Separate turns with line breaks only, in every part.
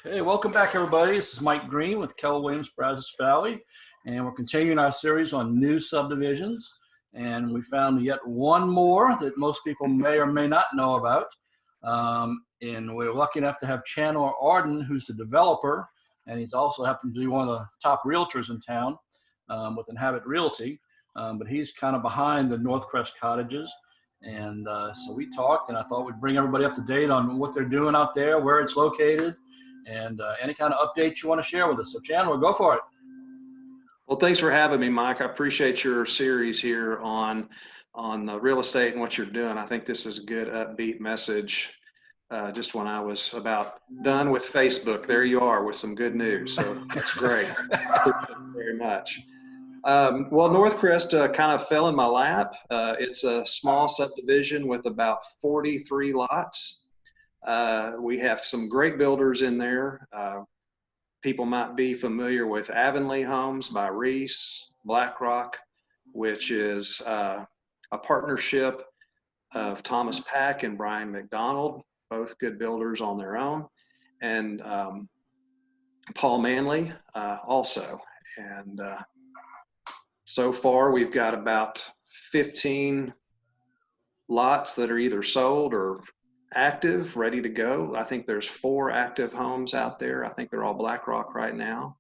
Hey, welcome back, everybody. This is Mike Green with Keller Williams, Brazos Valley, and we're continuing our series on new subdivisions. And we found yet one more that most people may or may not know about. And we're lucky enough to have Chandler Arden, who's the developer, and he's also happened to be one of the top realtors in town with Inhabit Realty. But he's kind of behind the Northcrest Cottages. And so we talked, and I thought we'd bring everybody up to date on what they're doing out there, where it's located, and any kind of updates you want to share with us. So Chandler, go for it.
Well, thanks for having me, Mike. I appreciate your series here on real estate and what you're doing. I think this is a good upbeat message. Just when I was about done with Facebook, there you are with some good news. So that's great. Thank you very much. Well, Northcrest kind of fell in my lap. It's a small subdivision with about 43 lots. We have some great builders in there. People might be familiar with Avonley Homes by Reese, Blackrock, which is a partnership of Thomas Pack and Bryan McDonald, both good builders on their own, and Paul Manley also. And so far we've got about 15 lots that are either sold or active, ready to go. I think there's 4 active homes out there. I think they're all Blackrock right now.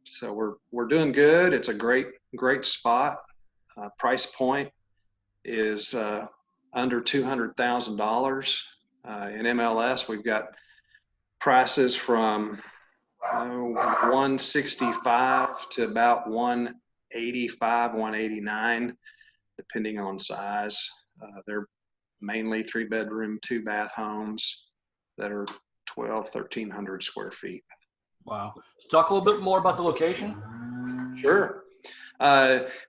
So we're doing good. It's a great spot. Price point is under $200,000. In MLS, we've got prices from 165 to about 185, 189, depending on size. They're mainly 3-bedroom, 2-bath homes that are 1,300 square feet.
Wow. Let's talk a little bit more about the location.
Sure.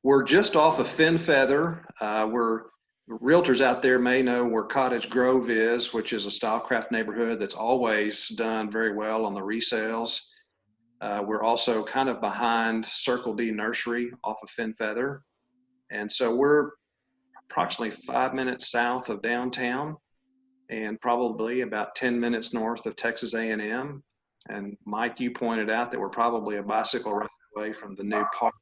We're just off of Fin Feather. We're realtors out there may know where Cottage Grove is, which is a Stylecraft neighborhood that's always done very well on the resales. We're also kind of behind Circle D Nursery off of Fin Feather. And so we're approximately 5 minutes south of downtown and probably about 10 minutes north of Texas A&M. And Mike, you pointed out that we're probably a bicycle ride away from the new park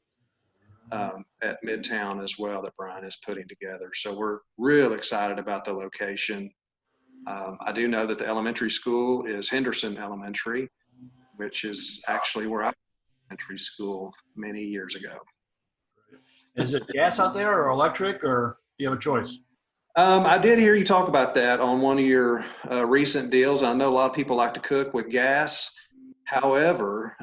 at Midtown as well that Bryan is putting together. So we're real excited about the location. I do know that the elementary school is Henderson Elementary, which is actually where I went to elementary school many years ago.
Is it gas out there or electric, or do you have a choice?
I did hear you talk about that on one of your recent deals. I know a lot of people like to cook with gas. However,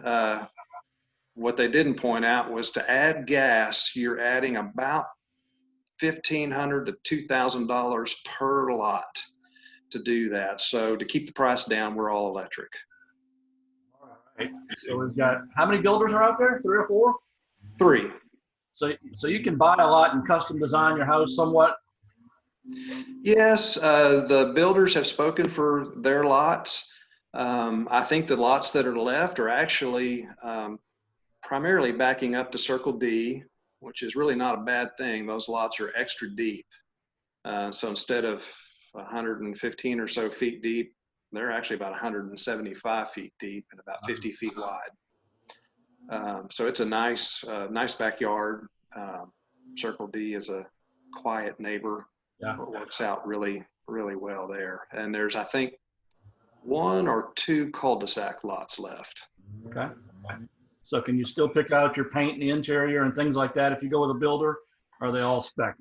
what they didn't point out was to add gas, you're adding about $1,500 to $2,000 per lot to do that. So to keep the price down, we're all electric.
All right. So we've got, how many builders are out there? 3 or 4?
3.
So you can buy a lot and custom design your house somewhat?
Yes, the builders have spoken for their lots. I think the lots that are left are actually primarily backing up to Circle D, which is really not a bad thing. Those lots are extra deep. So instead of 115 or so feet deep, they're actually about 175 feet deep and about 50 feet wide. So it's a nice backyard. Circle D is a quiet neighbor. Yeah. It works out really, really well there. And there's, I think, 1 or 2 cul-de-sac lots left.
Okay. So can you still pick out your paint and the interior and things like that if you go with a builder? Or are they all spec?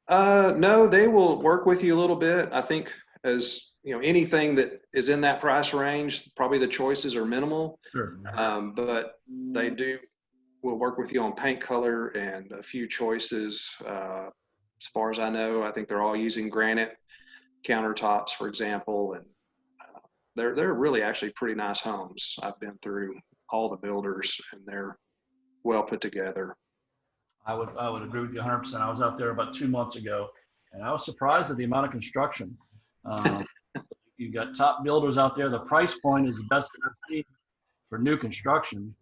No, they will work with you a little bit. I think, as you know, anything that is in that price range, probably the choices are minimal.
Sure.
But they will work with you on paint color and a few choices. As far as I know, I think they're all using granite countertops, for example, and they're really actually pretty nice homes. I've been through all the builders, and they're well put together.
I would agree with you 100%. I was out there about 2 months ago, and I was surprised at the amount of construction. You've got top builders out there. The price point is the best I've seen for new construction.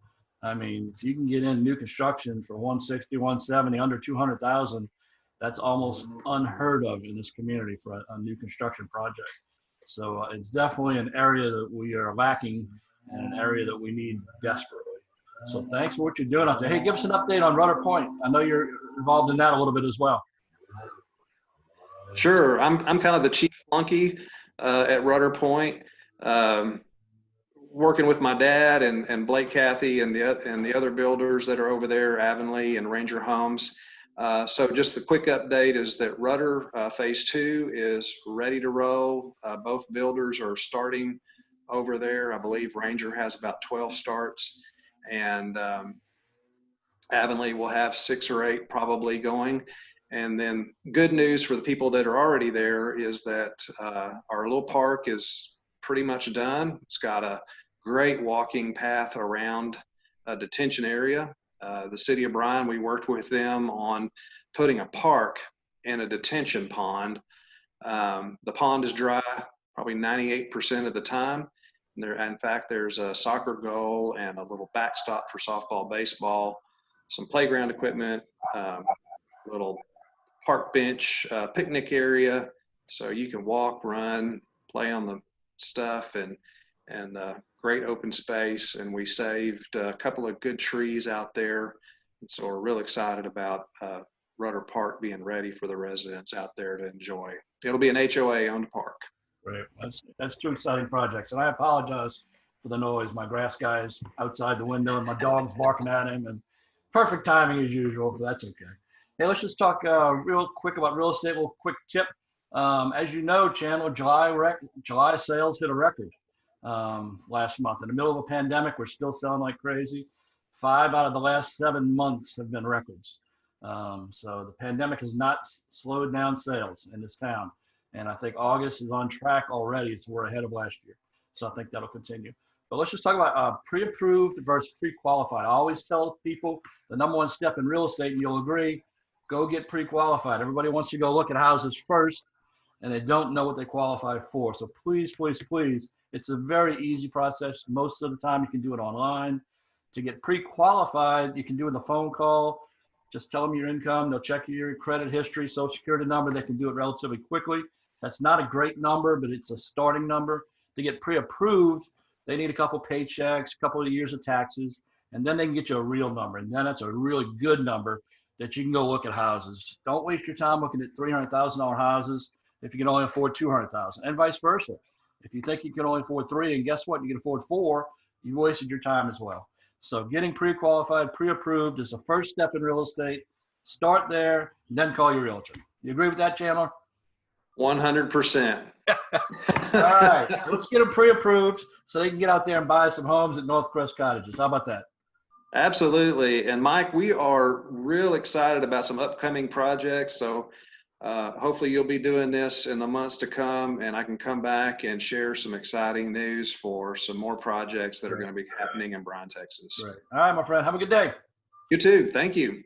I mean, if you can get in new construction for 160, 170, under 200,000, that's almost unheard of in this community for a new construction project. So it's definitely an area that we are lacking and an area that we need desperately. So thanks for what you're doing out there. Hey, give us an update on Rudder Point. I know you're involved in that a little bit as well.
Sure. I'm kind of the chief flunky at Rudder Point, working with my dad and Blake Cathy and the other builders that are over there, Avonley and Ranger Homes. So just the quick update is that Rudder Phase 2 is ready to roll. Both builders are starting over there. I believe Ranger has about 12 starts, and Avonley will have 6 or 8 probably going. And then good news for the people that are already there is that our little park is pretty much done. It's got a great walking path around a detention area. The city of Bryan, we worked with them on putting a park in a detention pond. The pond is dry probably 98% of the time. In fact, there's a soccer goal and a little backstop for softball, baseball, some playground equipment, little park bench, picnic area, so you can walk, run, play on the stuff, and great open space. And we saved a couple of good trees out there, and so we're real excited about Rudder Park being ready for the residents out there to enjoy. It'll be an HOA owned park.
Right. That's 2 exciting projects. And I apologize for the noise. My grass guy is outside the window and my dog's barking at him, and perfect timing as usual, but that's okay. Hey, let's just talk real quick about real estate. Little quick tip. As you know, Chandler, July sales hit a record last month. In the middle of a pandemic, we're still selling like crazy. 5 out of the last 7 months have been records. So the pandemic has not slowed down sales in this town. And I think August is on track already. So we're ahead of last year. So I think that'll continue. But let's just talk about pre-approved versus pre-qualified. I always tell people the #1 step in real estate, and you'll agree, go get pre-qualified. Everybody wants to go look at houses first, and they don't know what they qualify for. So please, please, please, it's a very easy process. Most of the time you can do it online. To get pre-qualified, you can do it with a phone call. Just tell them your income. They'll check your credit history, social security number. They can do it relatively quickly. That's not a great number, but it's a starting number. To get pre-approved, they need a couple paychecks, a couple of years of taxes, and then they can get you a real number. And then that's a really good number that you can go look at houses. Don't waste your time looking at $300,000 houses if you can only afford $200,000, and vice versa. If you think you can only afford 3, and guess what, you can afford 4, you've wasted your time as well. So getting pre-qualified, pre-approved is the first step in real estate. Start there, and then call your realtor. You agree with that, Chandler?
100%.
All right, so let's get them pre-approved so they can get out there and buy some homes at Northcrest Cottages. How about that?
Absolutely. And Mike, we are real excited about some upcoming projects. So hopefully you'll be doing this in the months to come, and I can come back and share some exciting news for some more projects that are going to be happening in Bryan, Texas.
Great. All right, my friend. Have a good day.
You too. Thank you.